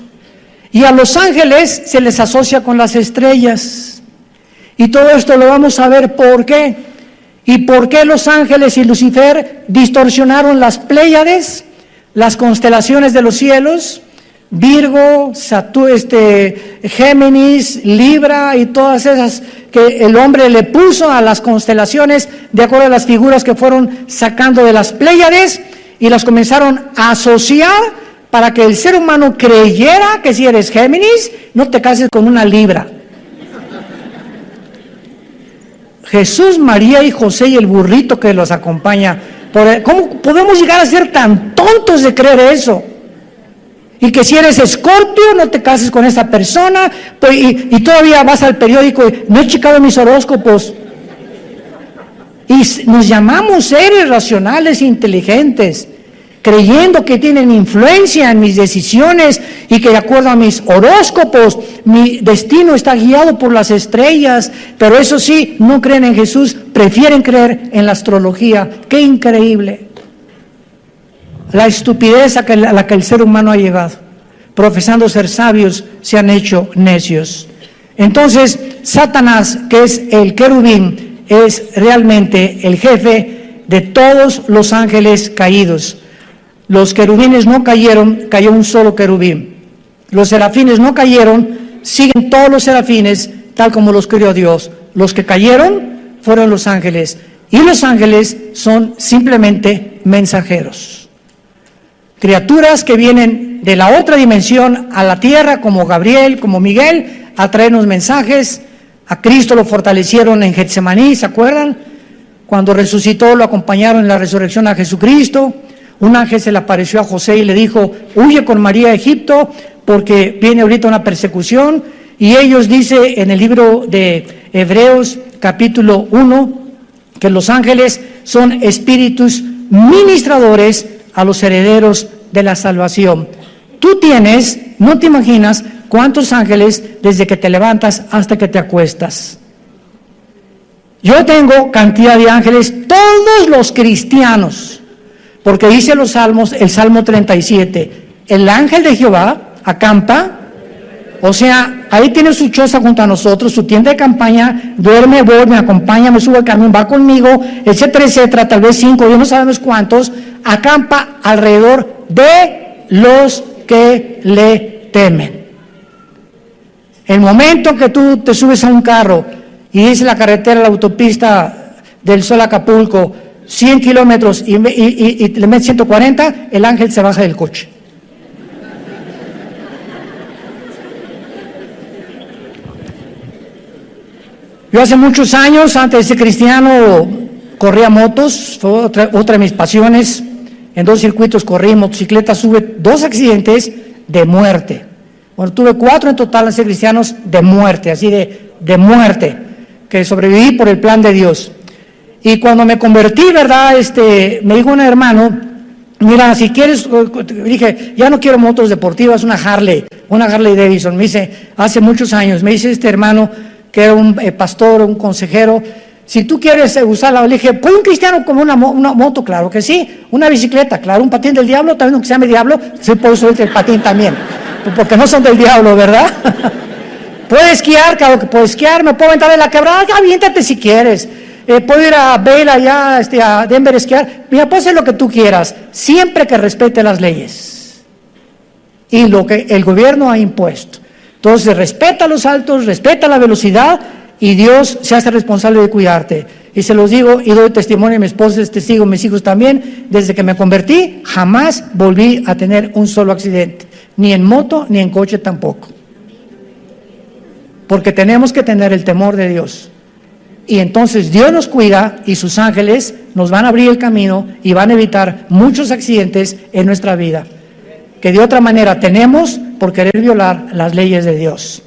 [SPEAKER 1] Y a los ángeles se les asocia con las estrellas. Y todo esto lo vamos a ver por qué. ¿Y por qué los ángeles y Lucifer distorsionaron las Pléyades, las constelaciones de los cielos? Virgo, Géminis, Libra y todas esas que el hombre le puso a las constelaciones de acuerdo a las figuras que fueron sacando de las Pléyades, y las comenzaron a asociar para que el ser humano creyera que si eres Géminis, no te cases con una Libra. Jesús, María y José y el burrito que los acompaña. ¿Cómo podemos llegar a ser tan tontos de creer eso? Y que si eres Escorpio, no te cases con esa persona, pues, y todavía vas al periódico y no he checado mis horóscopos. Y nos llamamos seres racionales e inteligentes, creyendo que tienen influencia en mis decisiones y que de acuerdo a mis horóscopos, mi destino está guiado por las estrellas, pero eso sí, no creen en Jesús, prefieren creer en la astrología. ¡Qué increíble! La estupidez a la que el ser humano ha llegado. profesando ser sabios, se han hecho necios. Entonces, Satanás, que es el querubín, es realmente el jefe de todos los ángeles caídos. Los querubines no cayeron, cayó un solo querubín. Los serafines no cayeron, siguen todos los serafines tal como los creó Dios. Los que cayeron fueron los ángeles, y los ángeles son simplemente mensajeros. Criaturas que vienen de la otra dimensión a la tierra, como Gabriel, como Miguel, a traernos mensajes. A Cristo lo fortalecieron en Getsemaní, ¿se acuerdan? Cuando resucitó, lo acompañaron en la resurrección a Jesucristo. Un ángel se le apareció a José y le dijo: huye con María a Egipto, porque viene ahorita una persecución. Y ellos, dice en el libro de Hebreos, capítulo 1, que los ángeles son espíritus ministradores a los herederos de la salvación. Tú tienes, no te imaginas cuántos ángeles desde que te levantas hasta que te acuestas. Yo tengo cantidad de ángeles, todos los cristianos, porque dice los salmos, el Salmo 37, el ángel de Jehová acampa, o sea, ahí tiene su choza junto a nosotros, su tienda de campaña, duerme, voy, me acompaña, me sube al camión, va conmigo, etcétera, etcétera, tal vez 5, Dios no sabemos cuántos, acampa alrededor de los que le temen. El momento que tú te subes a un carro y dice la carretera, la autopista del Sol a Acapulco, 100 kilómetros y le metes 140, el ángel se baja del coche. Yo hace muchos años, antes de ser cristiano, corría motos, fue otra de mis pasiones. En 2 circuitos corrí motocicleta, tuve 2 accidentes de muerte. Bueno, tuve 4 en total al ser cristianos de muerte, así de muerte, que sobreviví por el plan de Dios. Y cuando me convertí, ¿verdad? Me dijo un hermano: mira, si quieres, dije, ya no quiero motos deportivas, una Harley Davidson. Me dice, hace muchos años, me dice este hermano, que era un pastor, un consejero: si tú quieres usarla, le dije, ¿puede un cristiano como una moto? Claro que sí. Una bicicleta, claro. Un patín del diablo, también aunque se llame diablo, sí puedo subirte el patín también, porque no son del diablo, ¿verdad? ¿Puedo esquiar? Claro que puedo esquiar. ¿Me puedo aventar de la quebrada? Aviéntate si quieres. ¿Puedo ir a Bell allá, a Denver a esquiar? Mira, puedes hacer lo que tú quieras, siempre que respete las leyes y lo que el gobierno ha impuesto. Entonces, respeta los altos, respeta la velocidad, y Dios se hace responsable de cuidarte. Y se los digo y doy testimonio, mi esposa es testigo, mis hijos también, desde que me convertí, jamás volví a tener un solo accidente, ni en moto, ni en coche tampoco. Porque tenemos que tener el temor de Dios. Y entonces Dios nos cuida y sus ángeles nos van a abrir el camino y van a evitar muchos accidentes en nuestra vida, que de otra manera tenemos por querer violar las leyes de Dios.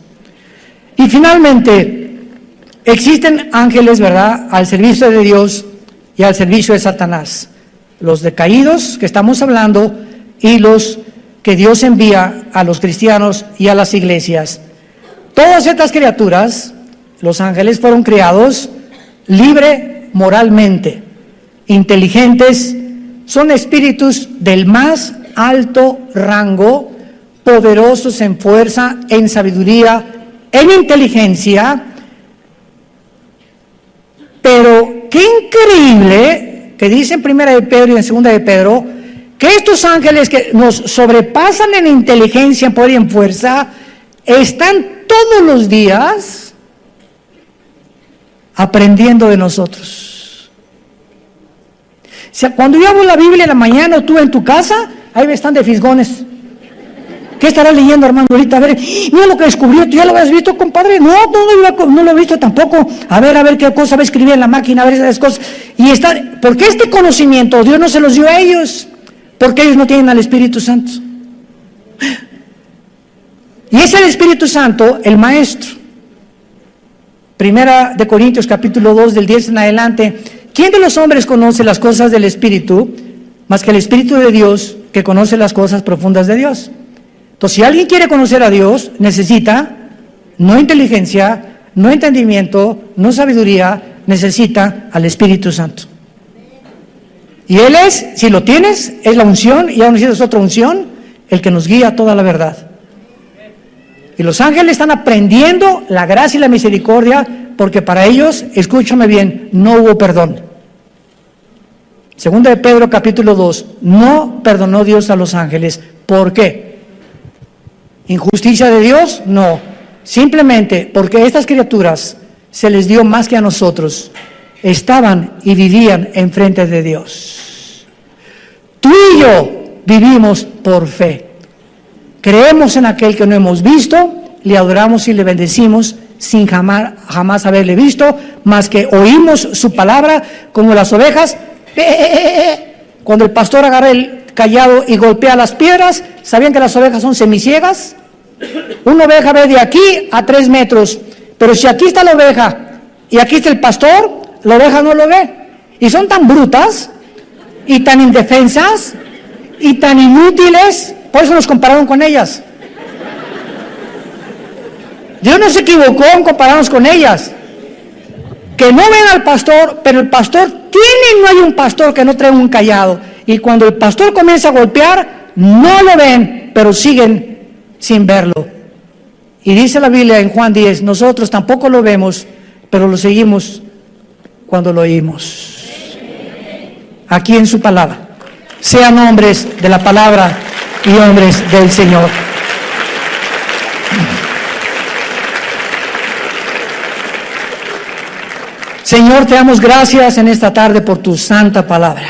[SPEAKER 1] Y finalmente, existen ángeles, ¿verdad?, al servicio de Dios y al servicio de Satanás. Los decaídos que estamos hablando y los que Dios envía a los cristianos y a las iglesias. Todas estas criaturas, los ángeles, fueron creados libre moralmente, inteligentes, son espíritus del más alto rango, poderosos en fuerza, en sabiduría, en inteligencia. Pero qué increíble que dice en 1 de Pedro y en 2 de Pedro que estos ángeles que nos sobrepasan en inteligencia, en poder y en fuerza, están todos los días aprendiendo de nosotros. O sea, cuando yo abro la Biblia en la mañana o tú en tu casa, ahí están de fisgones. ¿Qué estarás leyendo, hermano, ahorita? A ver, mira lo que descubrió, ¿tú ya lo habías visto, compadre? No lo he visto tampoco. A ver qué cosa va a escribir en la máquina, a ver esas cosas. Porque este conocimiento Dios no se los dio a ellos, porque ellos no tienen al Espíritu Santo. Y es el Espíritu Santo el maestro. 1 de Corintios capítulo 2 del 10 en adelante. ¿Quién de los hombres conoce las cosas del Espíritu más que el Espíritu de Dios, que conoce las cosas profundas de Dios? Entonces, si alguien quiere conocer a Dios, necesita no inteligencia, no entendimiento, no sabiduría, necesita al Espíritu Santo. Y Él es, si lo tienes, es la unción, y aún necesitas otra unción, el que nos guía a toda la verdad. Y los ángeles están aprendiendo la gracia y la misericordia porque para ellos, escúchame bien, no hubo perdón. Segunda de Pedro capítulo 2, no perdonó Dios a los ángeles. ¿Por qué? ¿Injusticia de Dios? No. Simplemente porque a estas criaturas se les dio más que a nosotros. Estaban y vivían enfrente de Dios. Tú y yo vivimos por fe. Creemos en aquel que no hemos visto, le adoramos y le bendecimos sin jamás haberle visto, más que oímos su palabra como las ovejas. Cuando el pastor agarra el cayado y golpea las piedras, ¿sabían que las ovejas son semiciegas? Una oveja ve de aquí a 3 metros, pero si aquí está la oveja y aquí está el pastor, la oveja no lo ve. Y son tan brutas y tan indefensas y tan inútiles, por eso nos compararon con ellas. Dios no se equivocó en compararnos con ellas. Que no ven al pastor, pero el pastor no hay un pastor que no trae un cayado. Y cuando el pastor comienza a golpear, no lo ven, pero siguen sin verlo. Y dice la Biblia en Juan 10, nosotros tampoco lo vemos, pero lo seguimos cuando lo oímos. Aquí en su palabra. Sean hombres de la palabra y hombres del Señor. Señor, te damos gracias en esta tarde por tu santa palabra.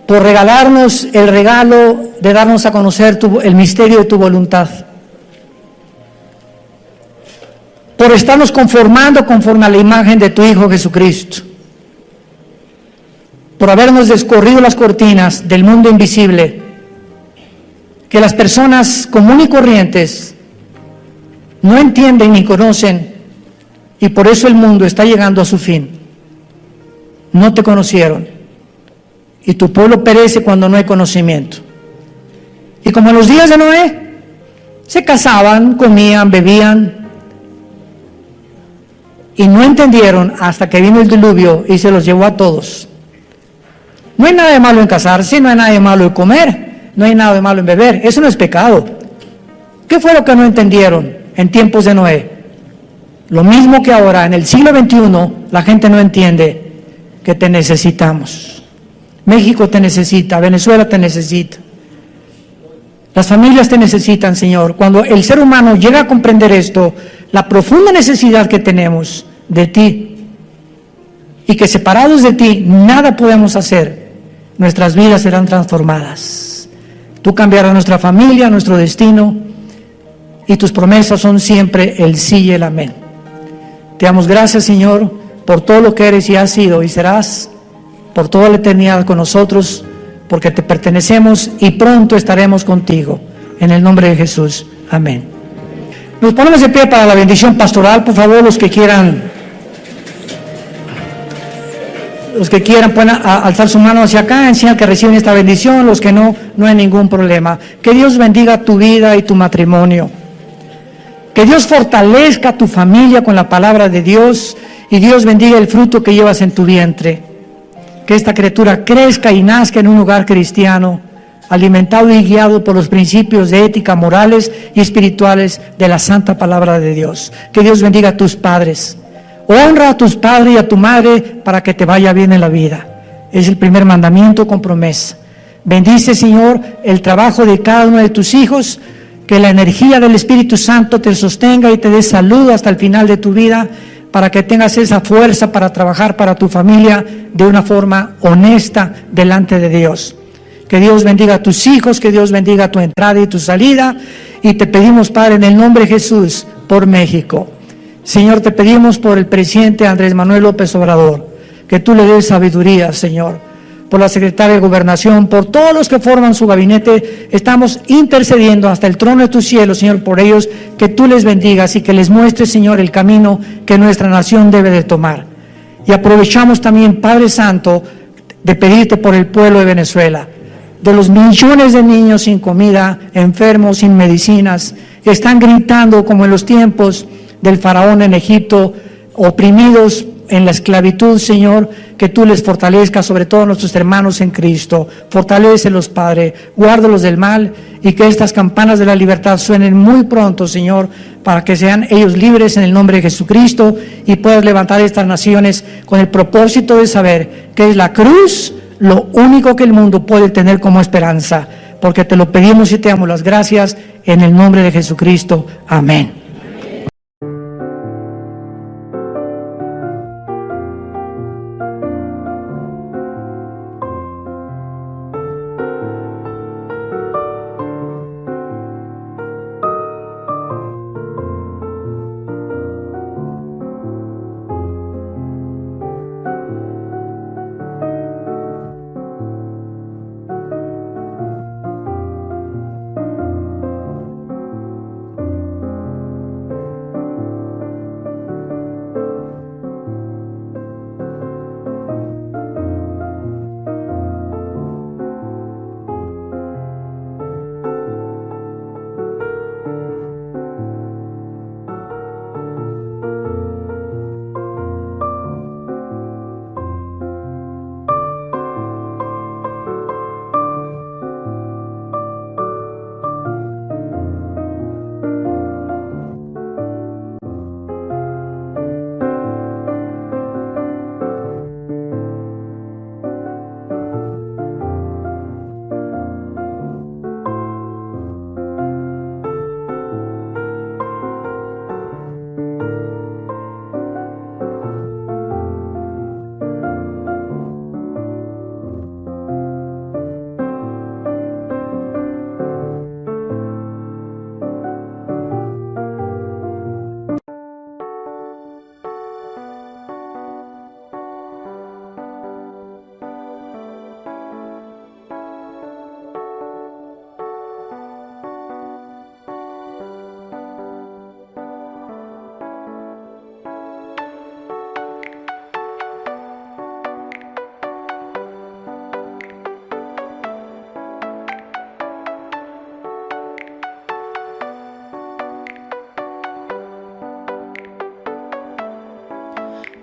[SPEAKER 1] Por regalarnos el regalo de darnos a conocer el misterio de tu voluntad. Por estarnos conformando conforme a la imagen de tu Hijo Jesucristo. Por habernos descorrido las cortinas del mundo invisible, que las personas comunes y corrientes no entienden ni conocen, y por eso el mundo está llegando a su fin. No te conocieron, y tu pueblo perece cuando no hay conocimiento. Y como en los días de Noé, se casaban, comían, bebían, y no entendieron hasta que vino el diluvio y se los llevó a todos. No hay nada de malo en casarse, no hay nada de malo en comer, no hay nada de malo en beber, eso no es pecado. ¿Qué fue lo que no entendieron en tiempos de Noé? Lo mismo que ahora, en el siglo XXI, la gente no entiende que te necesitamos. México te necesita, Venezuela te necesita. Las familias te necesitan, Señor. Cuando el ser humano llega a comprender esto, la profunda necesidad que tenemos de ti, y que separados de ti nada podemos hacer, nuestras vidas serán transformadas. Tú cambiarás nuestra familia, nuestro destino, y tus promesas son siempre el sí y el amén. Te damos gracias, Señor, por todo lo que eres y has sido y serás por toda la eternidad con nosotros, porque te pertenecemos y pronto estaremos contigo. En el nombre de Jesús. Amén. Nos ponemos de pie para la bendición pastoral, por favor, los que quieran pueden alzar su mano hacia acá, en señal que reciben esta bendición. Los que no hay ningún problema. Que Dios bendiga tu vida y tu matrimonio. Que Dios fortalezca tu familia con la palabra de Dios, y Dios bendiga el fruto que llevas en tu vientre. Que esta criatura crezca y nazca en un hogar cristiano, alimentado y guiado por los principios de ética, morales y espirituales de la santa palabra de Dios. Que Dios bendiga a tus padres. Honra a tus padres y a tu madre para que te vaya bien en la vida. Es el primer mandamiento con promesa. Bendice, Señor, el trabajo de cada uno de tus hijos. Que la energía del Espíritu Santo te sostenga y te dé salud hasta el final de tu vida, para que tengas esa fuerza para trabajar para tu familia de una forma honesta delante de Dios. Que Dios bendiga a tus hijos, que Dios bendiga tu entrada y tu salida, y te pedimos, Padre, en el nombre de Jesús, por México. Señor, te pedimos por el presidente Andrés Manuel López Obrador, que tú le des sabiduría, Señor. Por la secretaria de Gobernación, por todos los que forman su gabinete, estamos intercediendo hasta el trono de tu cielo, Señor, por ellos, que tú les bendigas y que les muestres, Señor, el camino que nuestra nación debe de tomar. Y aprovechamos también, Padre Santo, de pedirte por el pueblo de Venezuela, de los millones de niños sin comida, enfermos, sin medicinas, que están gritando como en los tiempos del faraón en Egipto, oprimidos en la esclavitud, Señor, que tú les fortalezcas, sobre todo a nuestros hermanos en Cristo. Fortalécelos, Padre, guárdalos del mal y que estas campanas de la libertad suenen muy pronto, Señor, para que sean ellos libres en el nombre de Jesucristo y puedas levantar estas naciones con el propósito de saber que es la cruz lo único que el mundo puede tener como esperanza, porque te lo pedimos y te damos las gracias en el nombre de Jesucristo. Amén.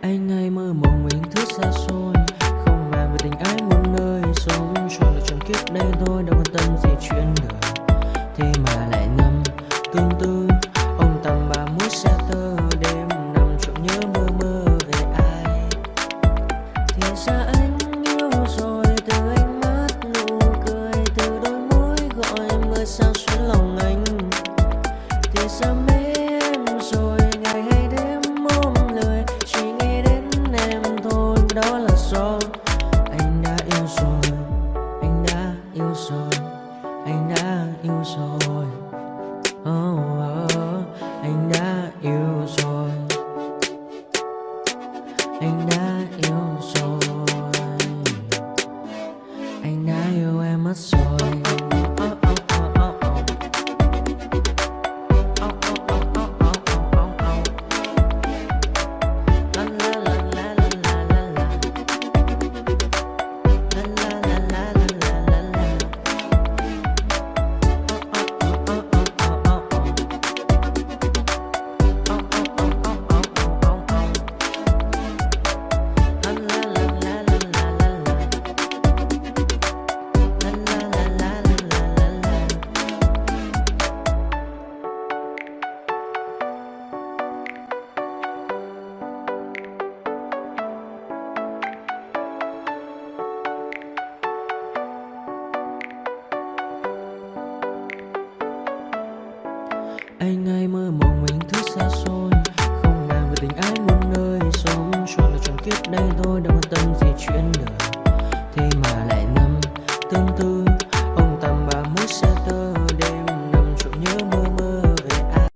[SPEAKER 2] Anh hay mơ mộng mình thức xa xôi, không màng về tình ái muôn nơi, sống cho là trọn kiếp đây thôi, đâu quan tâm gì chuyện đời. Thế mà lại ngâm tương tư, ông tầm bà mút xe tơ, đêm nằm trộm nhớ mơ mơ về ai. Thì ra anh yêu rồi, từ ánh mắt nụ cười, từ đôi môi gọi mưa sao xuyến lòng anh. Thì ra mê em rồi, ngày hay đêm ôm lời, chỉ nghĩ đến em thôi, đó là do anh đã yêu rồi, anh đã yêu rồi, anh đã yêu rồi. Anh đã yêu rồi, anh đã yêu rồi, anh đã yêu em mất rồi. Anh hay mơ mộng mình thức xa xôi, không màng về tình ái muôn nơi, sống cho là trọn kiếp đây thôi, đâu quan tâm gì chuyện đời. Thế mà lại nằm tương tư, ông tầm bà mút xe tơ, đêm nằm trộm nhớ mơ mơ về ai.